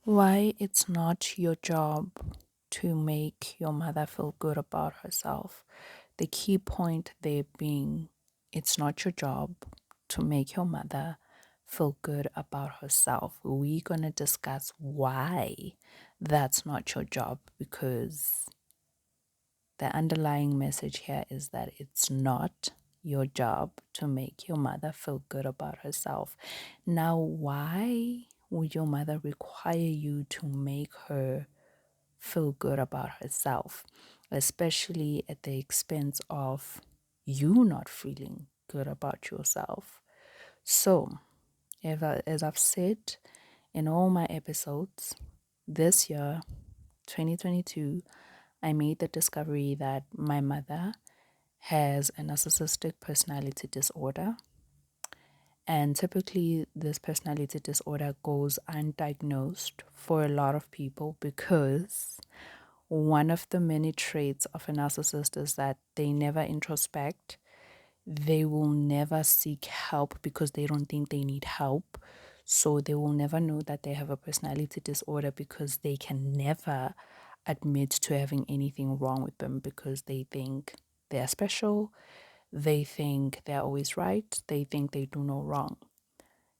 Why it's not your job to make your mother feel good about herself. The key point there being it's not your job to make your mother feel good about herself. We're going to discuss why that's not your job, because the underlying message here is that it's not your job to make your mother feel good about herself. Now, why would your mother require you to make her feel good about herself, especially at the expense of you not feeling good about yourself? So, as I've said in all my episodes, this year, 2022, I made the discovery that my mother has a narcissistic personality disorder. And typically, this personality disorder goes undiagnosed for a lot of people because one of the many traits of a narcissist is that they never introspect. They will never seek help because they don't think they need help. So they will never know that they have a personality disorder because they can never admit to having anything wrong with them because they think they're special. They think they're always right. They think they do no wrong.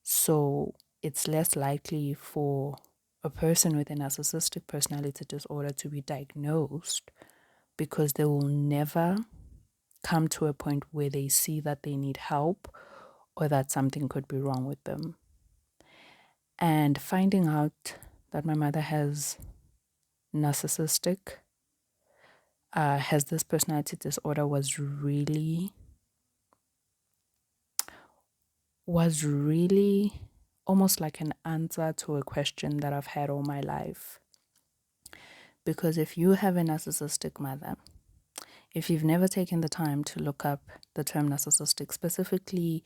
So it's less likely for a person with a narcissistic personality disorder to be diagnosed because they will never come to a point where they see that they need help or that something could be wrong with them. And finding out that my mother narcissistic, has this personality disorder was really almost like an answer to a question that I've had all my life. Because if you have a narcissistic mother, if you've never taken the time to look up the term narcissistic, specifically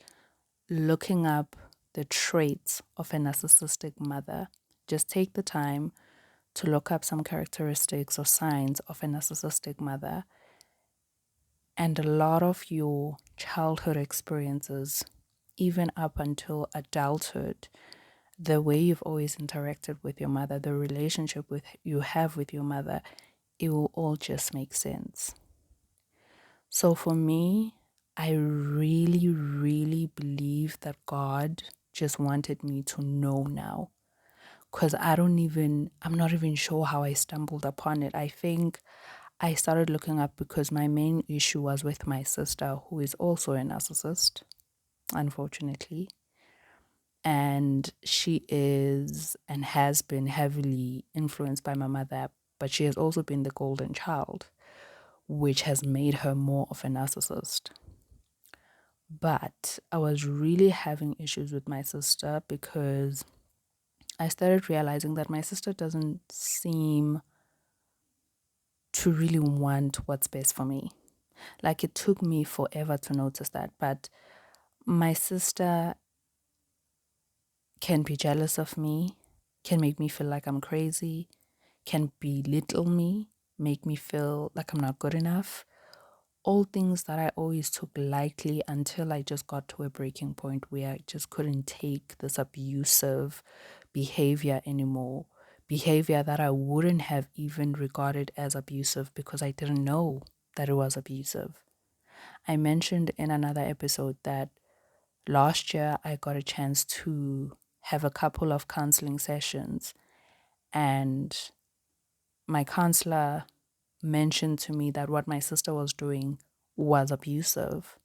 looking up the traits of a narcissistic mother, just take the time to look up some characteristics or signs of a narcissistic mother, and a lot of your childhood experiences, even up until adulthood, the way you've always interacted with your mother, the relationship you have with your mother, it will all just make sense. So for me, I really, really believe that God just wanted me to know now. Because I'm not even sure how I stumbled upon it. I think I started looking up because my main issue was with my sister, who is also a narcissist, unfortunately. And she is and has been heavily influenced by my mother, but she has also been the golden child, which has made her more of a narcissist. But I was really having issues with my sister because I started realizing that my sister doesn't seem to really want what's best for me. Like, it took me forever to notice that. But my sister can be jealous of me, can make me feel like I'm crazy, can belittle me, make me feel like I'm not good enough. All things that I always took lightly until I just got to a breaking point where I just couldn't take this abusive behavior anymore. Behavior that I wouldn't have even regarded as abusive because I didn't know that it was abusive. I mentioned in another episode that last year I got a chance to have a couple of counseling sessions, and my counselor mentioned to me that what my sister was doing was abusive.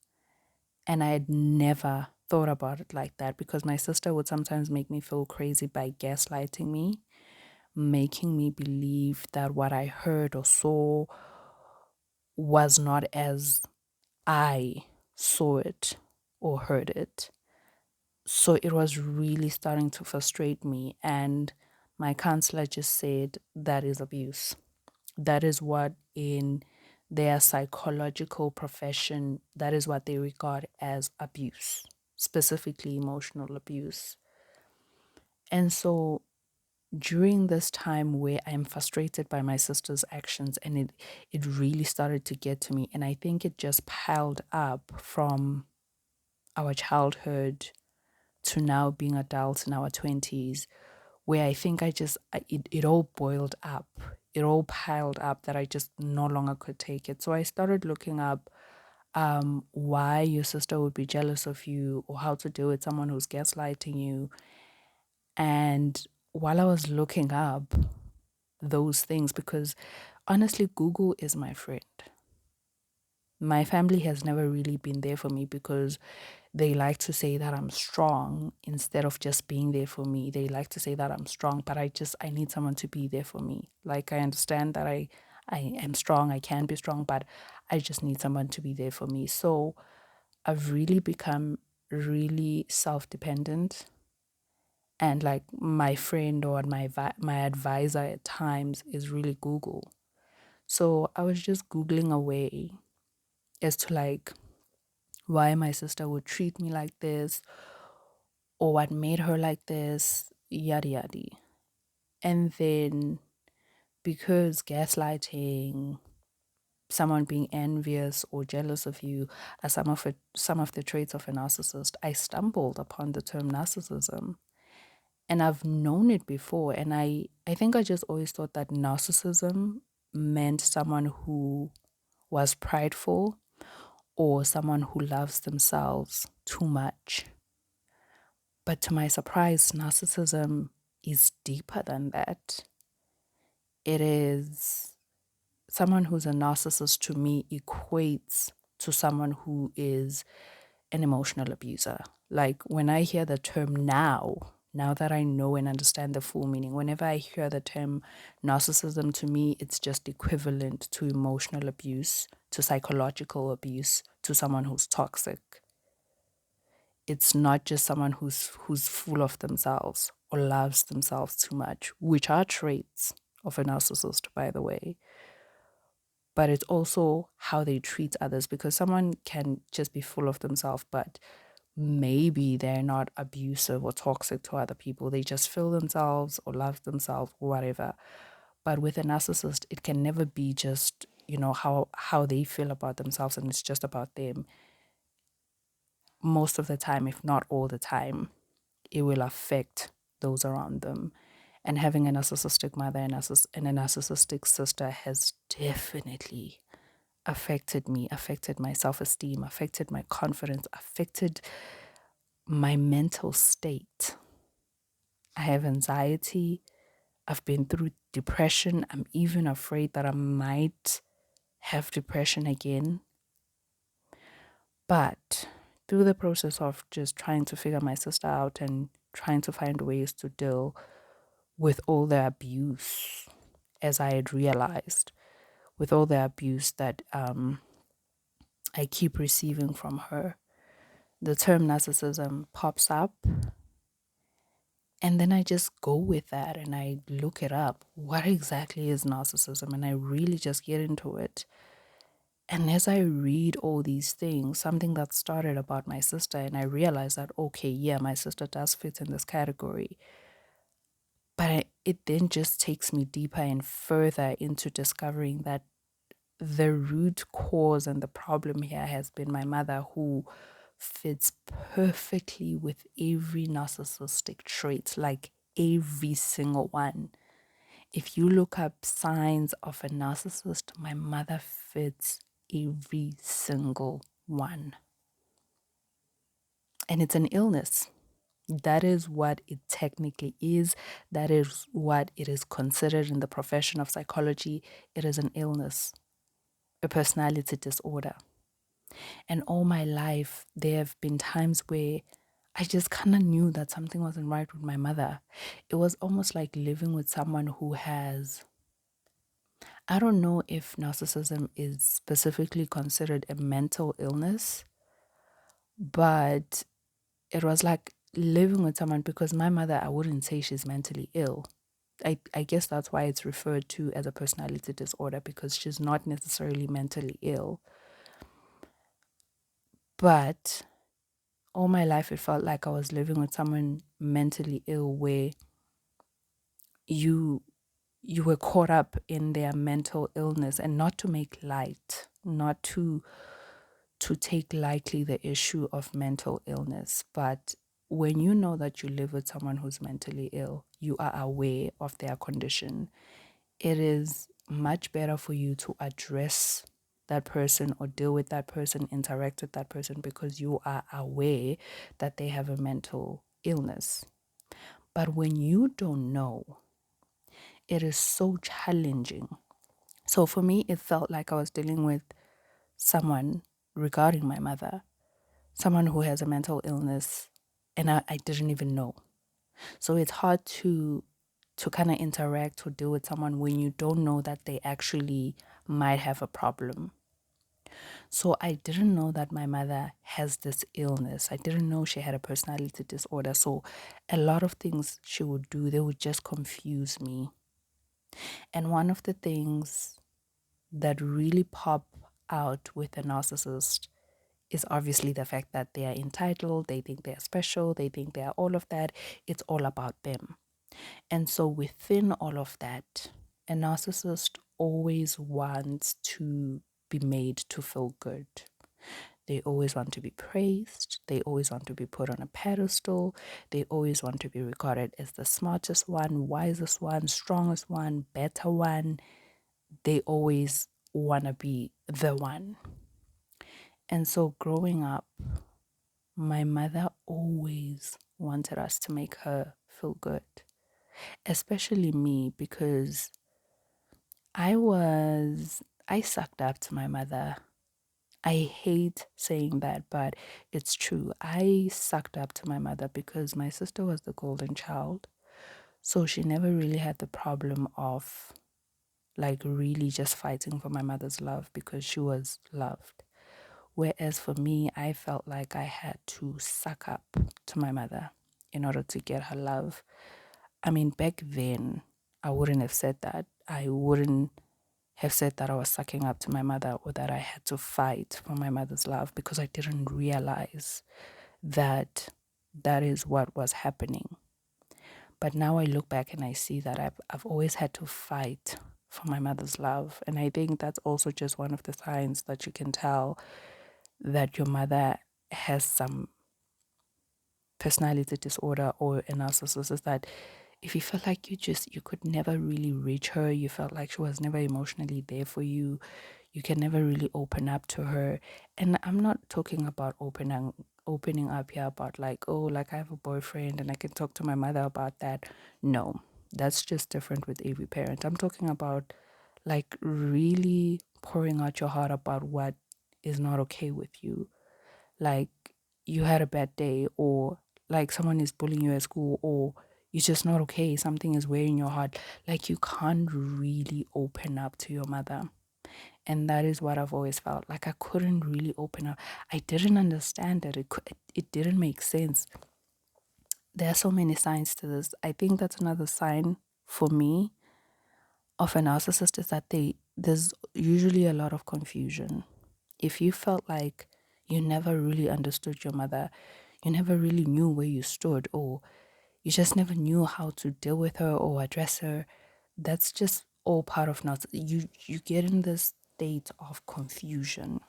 And I had never thought about it like that because my sister would sometimes make me feel crazy by gaslighting me, making me believe that what I heard or saw was not as I saw it or heard it. So it was really starting to frustrate me. And my counselor just said that is abuse. That is what in their psychological profession, that is what they regard as abuse, specifically emotional abuse. And so during this time where I'm frustrated by my sister's actions, and it really started to get to me, and I think it just piled up from our childhood to now being adults in our 20s, where I think it all boiled up. It all piled up that I just no longer could take it. So I started looking up why your sister would be jealous of you or how to deal with someone who's gaslighting you. And while I was looking up those things, because honestly, Google is my friend. My family has never really been there for me because they like to say that I'm strong instead of just being there for me. They like to say that I'm strong, but I need someone to be there for me. Like I understand that I am strong, I can be strong, but I just need someone to be there for me. So I've really become really self-dependent, and like my friend or my advisor at times is really Google. So I was just Googling away as to like why my sister would treat me like this or what made her like this, yada yada. And then because gaslighting, someone being envious or jealous of you are some of the traits of a narcissist, I stumbled upon the term narcissism. And I've known it before. And I think I just always thought that narcissism meant someone who was prideful or someone who loves themselves too much. But to my surprise, narcissism is deeper than that. It is someone who's a narcissist to me equates to someone who is an emotional abuser. Like when I hear the term now that I know and understand the full meaning, whenever I hear the term narcissism, to me, it's just equivalent to emotional abuse, to psychological abuse, to someone who's toxic. It's not just someone who's full of themselves or loves themselves too much, which are traits of a narcissist, by the way. But it's also how they treat others, because someone can just be full of themselves, but maybe they're not abusive or toxic to other people. They just feel themselves or love themselves or whatever. But with a narcissist, it can never be just, how they feel about themselves and it's just about them. Most of the time, if not all the time, it will affect those around them. And having a narcissistic mother and a narcissistic sister has definitely affected me, affected my self esteem, affected my confidence, affected my mental state. I have anxiety. I've been through depression. I'm even afraid that I might have depression again. But through the process of just trying to figure my sister out and trying to find ways to deal with all the abuse, as I had realized, with all the abuse that I keep receiving from her, the term narcissism pops up. And then I just go with that and I look it up. What exactly is narcissism? And I really just get into it. And as I read all these things, something that started about my sister, and I realized that, okay, yeah, my sister does fit in this category. But it then just takes me deeper and further into discovering that the root cause and the problem here has been my mother, who fits perfectly with every narcissistic trait, like every single one. If you look up signs of a narcissist, my mother fits every single one. And it's an illness. That is what it technically is. That is what it is considered in the profession of psychology. It is an illness, a personality disorder. And all my life, there have been times where I just kind of knew that something wasn't right with my mother. It was almost like living with someone who has, I don't know if narcissism is specifically considered a mental illness, but it was like living with someone, because my mother, I wouldn't say she's mentally ill. I guess that's why it's referred to as a personality disorder, because she's not necessarily mentally ill. But all my life, it felt like I was living with someone mentally ill, where you you were caught up in their mental illness, and not to make light, not to take lightly the issue of mental illness, but when you know that you live with someone who's mentally ill, you are aware of their condition. It is much better for you to address that person or deal with that person, interact with that person because you are aware that they have a mental illness. But when you don't know, it is so challenging. So for me, it felt like I was dealing with someone regarding my mother, someone who has a mental illness, and I didn't even know. So it's hard to kind of interact or deal with someone when you don't know that they actually might have a problem. So I didn't know that my mother has this illness. I didn't know she had a personality disorder. So a lot of things she would do, they would just confuse me. And one of the things that really pop out with a narcissist is obviously the fact that they are entitled, they think they're special, they think they are all of that. It's all about them. And so within all of that, a narcissist always wants to be made to feel good. They always want to be praised. They always want to be put on a pedestal. They always want to be regarded as the smartest one, wisest one, strongest one, better one. They always want to be the one. And so growing up, my mother always wanted us to make her feel good, especially me, because I sucked up to my mother. I hate saying that, but it's true. I sucked up to my mother because my sister was the golden child. So she never really had the problem of like really just fighting for my mother's love because she was loved. Whereas for me, I felt like I had to suck up to my mother in order to get her love. I mean, back then, I wouldn't have said that. I wouldn't have said that I was sucking up to my mother or that I had to fight for my mother's love because I didn't realize that that is what was happening. But now I look back and I see that I've always had to fight for my mother's love. And I think that's also just one of the signs that you can tell that your mother has some personality disorder or a narcissist, is that if you felt like you could never really reach her, you felt like she was never emotionally there for you, you can never really open up to her. And I'm not talking about opening up here about like, oh, like I have a boyfriend and I can talk to my mother about that. No, that's just different with every parent. I'm talking about like really pouring out your heart about what is not okay with you. Like you had a bad day, or like someone is bullying you at school, or you're just not okay, something is wearing your heart. Like you can't really open up to your mother. And that is what I've always felt like. I couldn't really open up. I didn't understand it. It didn't make sense. There are so many signs to this. I think that's another sign for me of a narcissist, is that there's usually a lot of confusion. If you felt like you never really understood your mother, you never really knew where you stood, or you just never knew how to deal with her or address her, that's just all part of not you get in this state of confusion.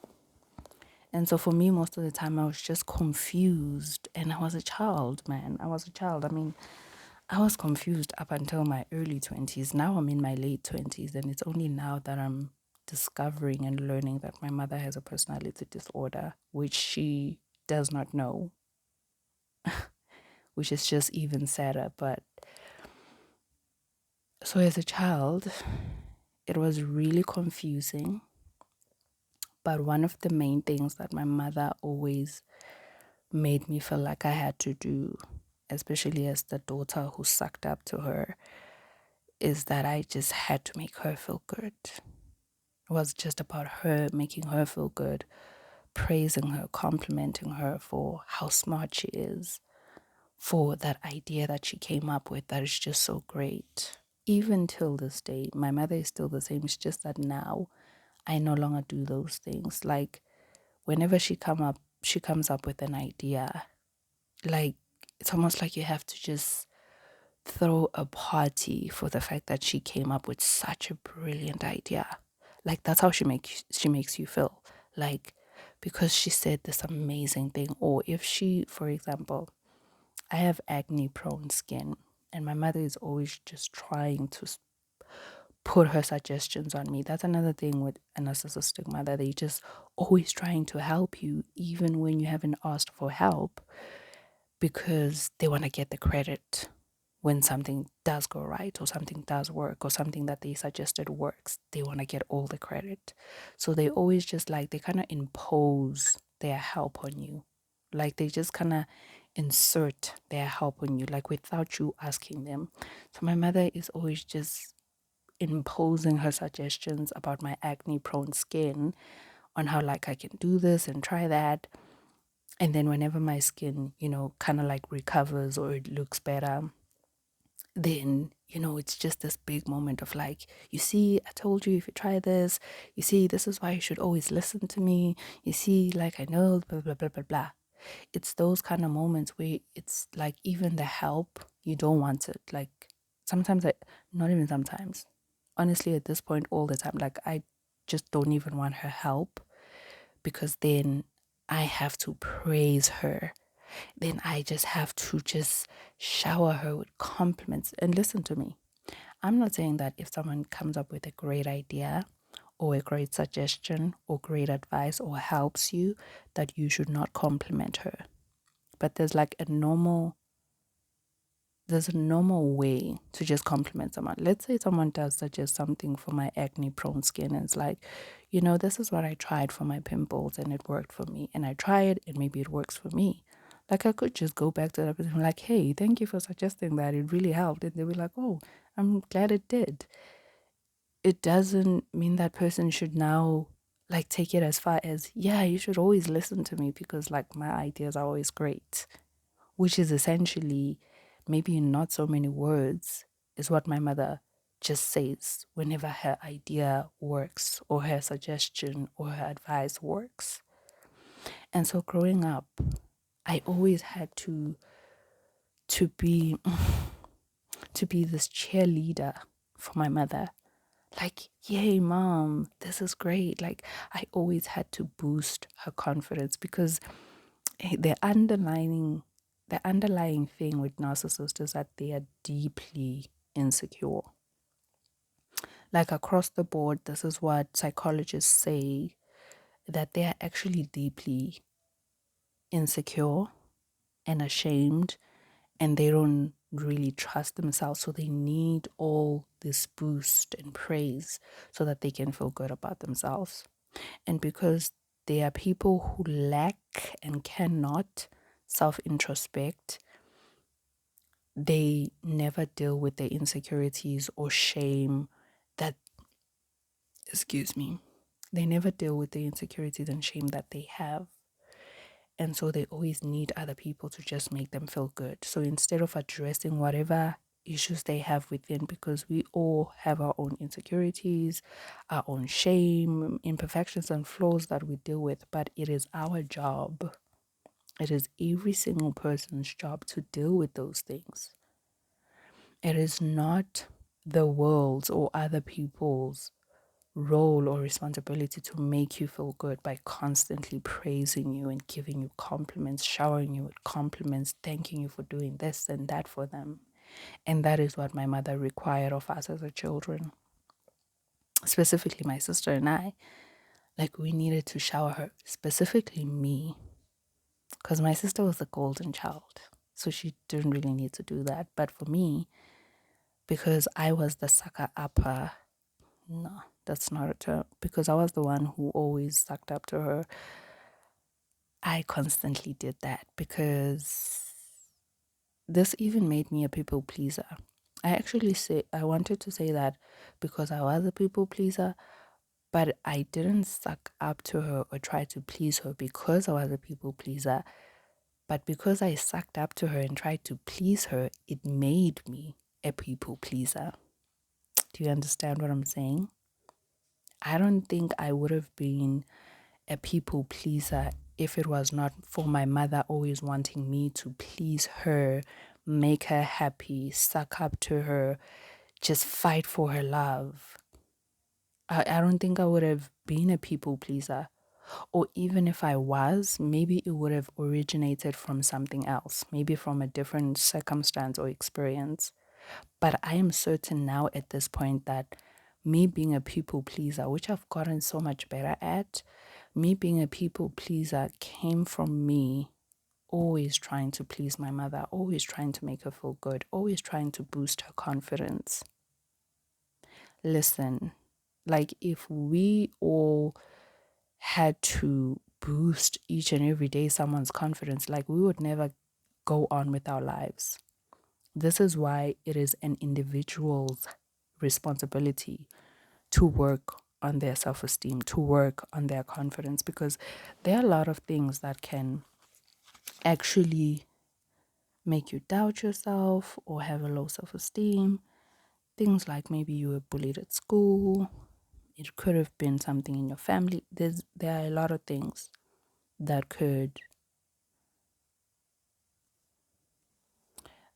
And so for me, most of the time I was just confused, and I was a child, man. I was a child. I mean, I was confused up until my early 20s. Now I'm in my late 20s, and it's only now that I'm discovering and learning that my mother has a personality disorder, which she does not know, which is just even sadder. But so as a child, it was really confusing. But one of the main things that my mother always made me feel like I had to do, especially as the daughter who sucked up to her, is that I just had to make her feel good. It was just about her, making her feel good, praising her, complimenting her for how smart she is, for that idea that she came up with that is just so great. Even till this day, my mother is still the same. It's just that now I no longer do those things. Like whenever she comes up with an idea, like it's almost like you have to just throw a party for the fact that she came up with such a brilliant idea. Like that's how she makes you feel. Like because she said this amazing thing, or if she, for example, I have acne prone skin, and my mother is always just trying to put her suggestions on me. That's another thing with a narcissistic mother. They just always trying to help you, even when you haven't asked for help, because they want to get the credit when something does go right or something does work or something that they suggested works. They want to get all the credit. So they always just like, they kind of impose their help on you. Like they just kind of insert their help on you, like without you asking them. So my mother is always just imposing her suggestions about my acne prone skin on how like I can do this and try that. And then whenever my skin, kind of like recovers or it looks better, then, it's just this big moment of like, you see, I told you if you try this, you see, this is why you should always listen to me. You see, like I know, blah, blah, blah, blah, blah. It's those kind of moments where it's like even the help, you don't want it. Like sometimes not even sometimes, honestly, at this point, all the time, like I just don't even want her help because then I have to praise her. Then I just have to just shower her with compliments. And listen to me. I'm not saying that if someone comes up with a great idea or a great suggestion or great advice or helps you, that you should not compliment her. But there's a normal way to just compliment someone. Let's say someone does suggest something for my acne prone skin and it's like, this is what I tried for my pimples and it worked for me. And I try it and maybe it works for me. Like I could just go back to that person and be like, hey, thank you for suggesting that. It really helped. And they'll be like, oh, I'm glad it did. It doesn't mean that person should now like take it as far as, yeah, you should always listen to me because like my ideas are always great, which is essentially, maybe in not so many words, is what my mother just says whenever her idea works or her suggestion or her advice works. And so growing up, I always had to be to be this cheerleader for my mother. Like, yay, mom, this is great. Like, I always had to boost her confidence because the underlying thing with narcissists is that they are deeply insecure. Like across the board, this is what psychologists say, that they are actually deeply insecure and ashamed, and they don't really trust themselves. So they need all this boost and praise so that they can feel good about themselves. And because they are people who lack and cannot self introspect, they never deal with their insecurities or shame that, excuse me, they never deal with the insecurities and shame that they have. And so they always need other people to just make them feel good. So instead of addressing whatever issues they have within, because we all have our own insecurities, our own shame, imperfections, and flaws that we deal with, but it is our job. It is every single person's job to deal with those things. It is not the world's or other people's role or responsibility to make you feel good by constantly praising you and giving you compliments, showering you with compliments, thanking you for doing this and that for them. And that is what my mother required of us as her children, specifically my sister and I. Like we needed to shower her, specifically me, because my sister was the golden child. So she didn't really need to do that. But for me, because I was the sucker upper, no, that's not a term, because I was the one who always sucked up to her, I constantly did that because this even made me a people pleaser. I wanted to say that because I was a people pleaser, but I didn't suck up to her or try to please her because I was a people pleaser. But because I sucked up to her and tried to please her, it made me a people pleaser. Do you understand what I'm saying? I don't think I would have been a people pleaser if it was not for my mother always wanting me to please her, make her happy, suck up to her, just fight for her love. I don't think I would have been a people pleaser. Or even if I was, maybe it would have originated from something else, maybe from a different circumstance or experience. But I am certain now at this point that me being a people pleaser, which I've gotten so much better at, me being a people pleaser came from me always trying to please my mother, always trying to make her feel good, always trying to boost her confidence. Listen, like if we all had to boost each and every day someone's confidence, like we would never go on with our lives. This is why it is an individual's responsibility to work on their self esteem, to work on their confidence, because there are a lot of things that can actually make you doubt yourself or have a low self esteem. Things like maybe you were bullied at school, it could have been something in your family. There are a lot of things that could,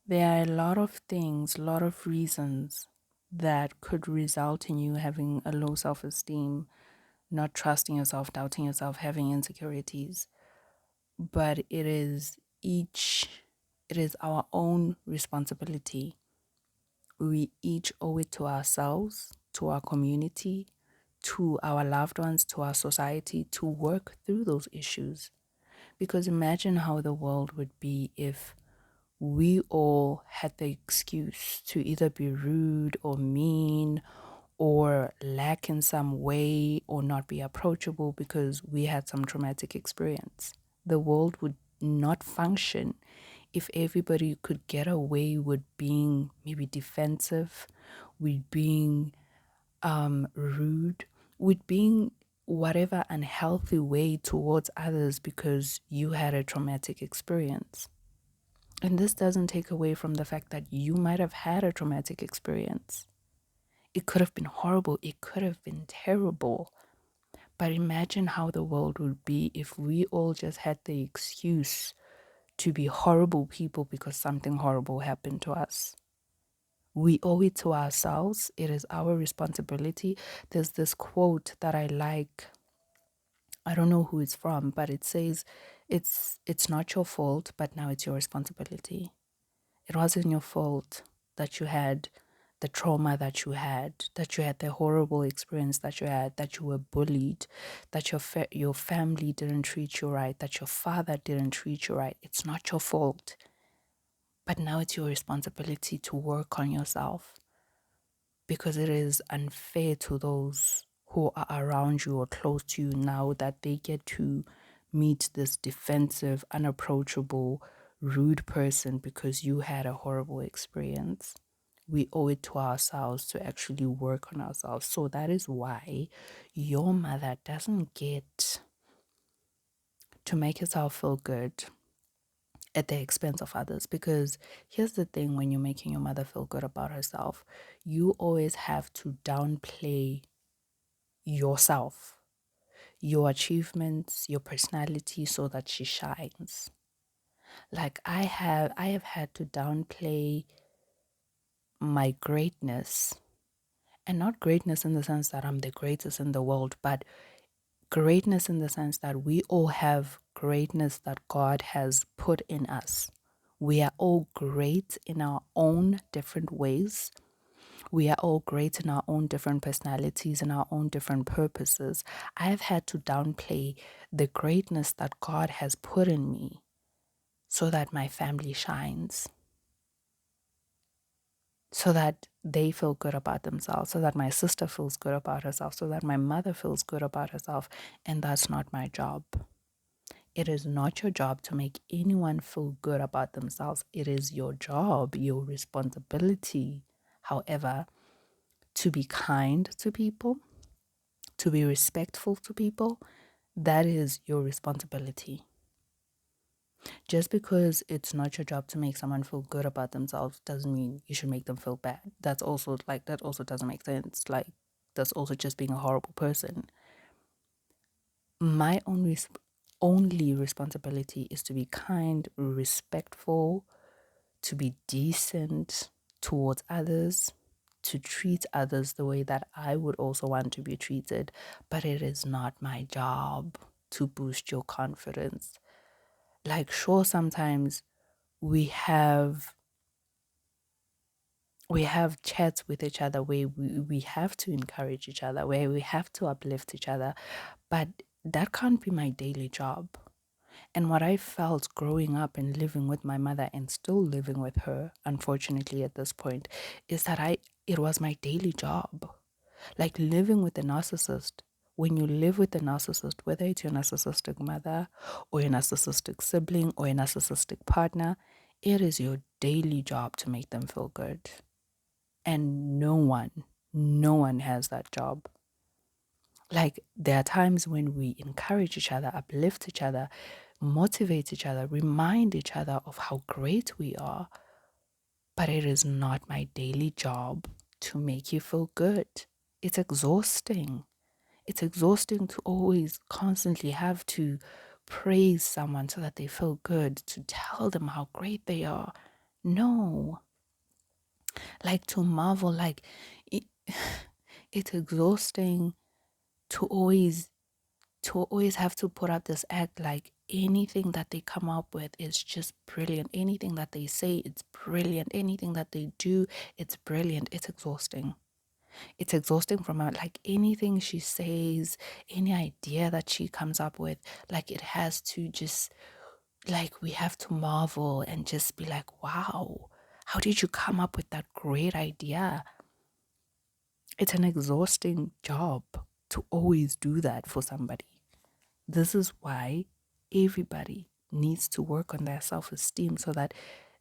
there are a lot of things, a lot of reasons that could result in you having a low self esteem, not trusting yourself, doubting yourself, having insecurities. But it is our own responsibility. We each owe it to ourselves, to our community, to our loved ones, to our society to work through those issues. Because imagine how the world would be if we all had the excuse to either be rude or mean or lack in some way or not be approachable because we had some traumatic experience. The world would not function if everybody could get away with being maybe defensive, with being rude, with being whatever unhealthy way towards others because you had a traumatic experience. And this doesn't take away from the fact that you might have had a traumatic experience. It could have been horrible, it could have been terrible. But imagine how the world would be if we all just had the excuse to be horrible people because something horrible happened to us. We owe it to ourselves. It is our responsibility. There's this quote that I like. I don't know who it's from, but it says, it's not your fault, but now it's your responsibility. It wasn't your fault that you had the trauma that you had the horrible experience that you had, that you were bullied, that your family didn't treat you right, that your father didn't treat you right. It's not your fault. But now it's your responsibility to work on yourself, because it is unfair to those who are around you or close to you now that they get to meet this defensive, unapproachable, rude person because you had a horrible experience. We owe it to ourselves to actually work on ourselves. So that is why your mother doesn't get to make herself feel good at the expense of others. Because here's the thing, when you're making your mother feel good about herself, you always have to downplay yourself, your achievements, your personality so that she shines. Like I have had to downplay my greatness, and not greatness in the sense that I'm the greatest in the world, but greatness in the sense that we all have greatness that God has put in us. We are all great in our own different ways. We are all great in our own different personalities and our own different purposes. I've had to downplay the greatness that God has put in me so that my family shines, so that they feel good about themselves, so that my sister feels good about herself, so that my mother feels good about herself. And that's not my job. It is not your job to make anyone feel good about themselves. It is your job, your responsibility, however, to be kind to people, to be respectful to people. That is your responsibility. Just because it's not your job to make someone feel good about themselves doesn't mean you should make them feel bad. That's also like, that also doesn't make sense. Like, that's also just being a horrible person. My only responsibility is to be kind, respectful, to be decent towards others, to treat others the way that I would also want to be treated. But it is not my job to boost your confidence. Like, sure, sometimes we have chats with each other where we have to encourage each other, where we have to uplift each other, but that can't be my daily job. And what I felt growing up and living with my mother and still living with her, unfortunately at this point, is that it was my daily job. Like living with a narcissist. When you live with a narcissist, whether it's your narcissistic mother or your narcissistic sibling or a narcissistic partner, it is your daily job to make them feel good. And no one has that job. Like there are times when we encourage each other, uplift each other, motivate each other, remind each other of how great we are. But it is not my daily job to make you feel good. It's exhausting. It's exhausting to always constantly have to praise someone so that they feel good, to tell them how great they are. No. Like to marvel, like it, it's exhausting to always have to put up this act like anything that they come up with is just brilliant. Anything that they say, it's brilliant. Anything that they do, it's brilliant. It's exhausting. It's exhausting from her. Like anything she says, any idea that she comes up with, like it has to just, like we have to marvel and just be like, wow, how did you come up with that great idea? It's an exhausting job to always do that for somebody. This is why everybody needs to work on their self-esteem so that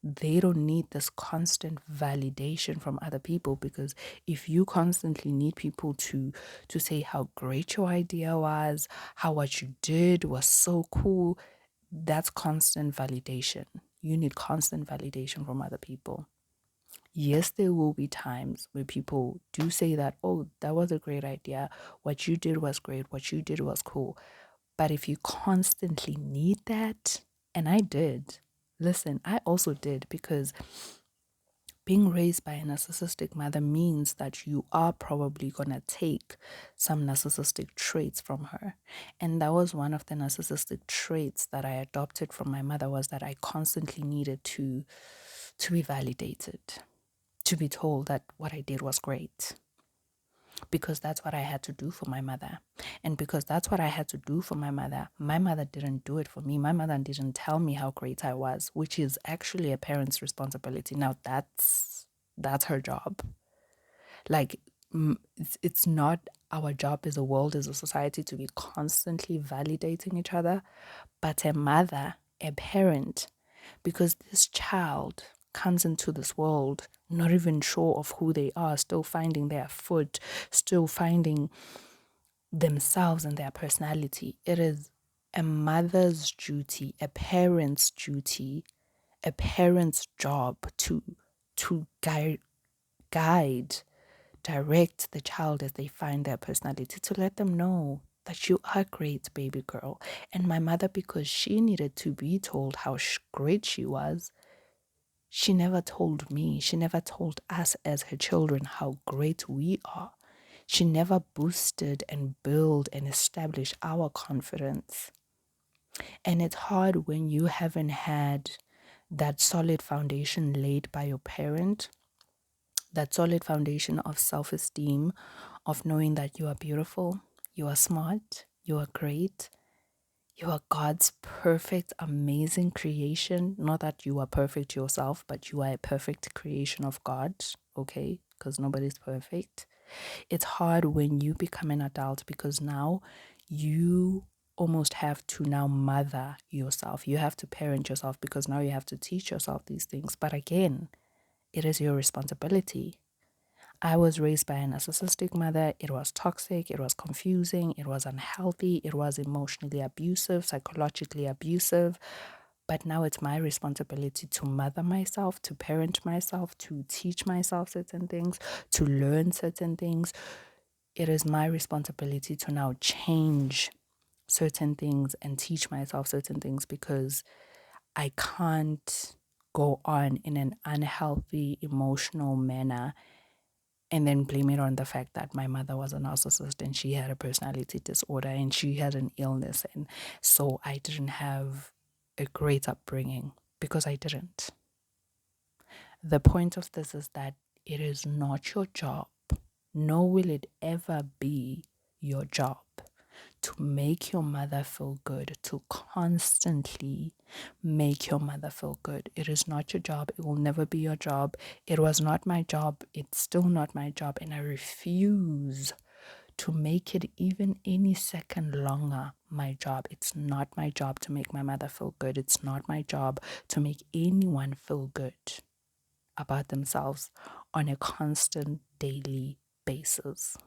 they don't need this constant validation from other people, because if you constantly need people to say how great your idea was, how what you did was so cool, that's constant validation. You need constant validation from other people. Yes, there will be times where people do say that, oh, that was a great idea. What you did was great. What you did was cool. But if you constantly need that, and I did, listen, I also did, because being raised by a narcissistic mother means that you are probably going to take some narcissistic traits from her. And that was one of the narcissistic traits that I adopted from my mother, was that I constantly needed to be validated, to be told that what I did was great, because that's what I had to do for my mother. And because that's what I had to do for my mother didn't do it for me. My mother didn't tell me how great I was, which is actually a parent's responsibility. Now that's her job. Like it's not our job as a world, as a society, to be constantly validating each other, but a mother, a parent, because this child comes into this world not even sure of who they are, still finding their foot, still finding themselves and their personality. It is a mother's duty, a parent's duty, a parent's job to guide, direct the child as they find their personality, to let them know that you are great, baby girl. And my mother, because she needed to be told how great she was, she never told me, she never told us as her children how great we are. She never boosted and built and established our confidence. And it's hard when you haven't had that solid foundation laid by your parent, that solid foundation of self-esteem, of knowing that you are beautiful, you are smart, you are great, you are God's perfect, amazing creation. Not that you are perfect yourself, but you are a perfect creation of God, okay? Because nobody's perfect. It's hard when you become an adult, because now you almost have to now mother yourself. You have to parent yourself, because now you have to teach yourself these things. But again, it is your responsibility. I was raised by a narcissistic mother. It was toxic, it was confusing, it was unhealthy, it was emotionally abusive, psychologically abusive. But now it's my responsibility to mother myself, to parent myself, to teach myself certain things, to learn certain things. It is my responsibility to now change certain things and teach myself certain things, because I can't, go on in an unhealthy emotional manner and then blame it on the fact that my mother was a narcissist and she had a personality disorder and she had an illness. And so I didn't have a great upbringing because I didn't. The point of this is that it is not your job, nor will it ever be your job to make your mother feel good, to constantly make your mother feel good. It is not your job. It will never be your job. It was not my job. It's still not my job. And I refuse to make it even any second longer my job. It's not my job to make my mother feel good. It's not my job to make anyone feel good about themselves on a constant daily basis.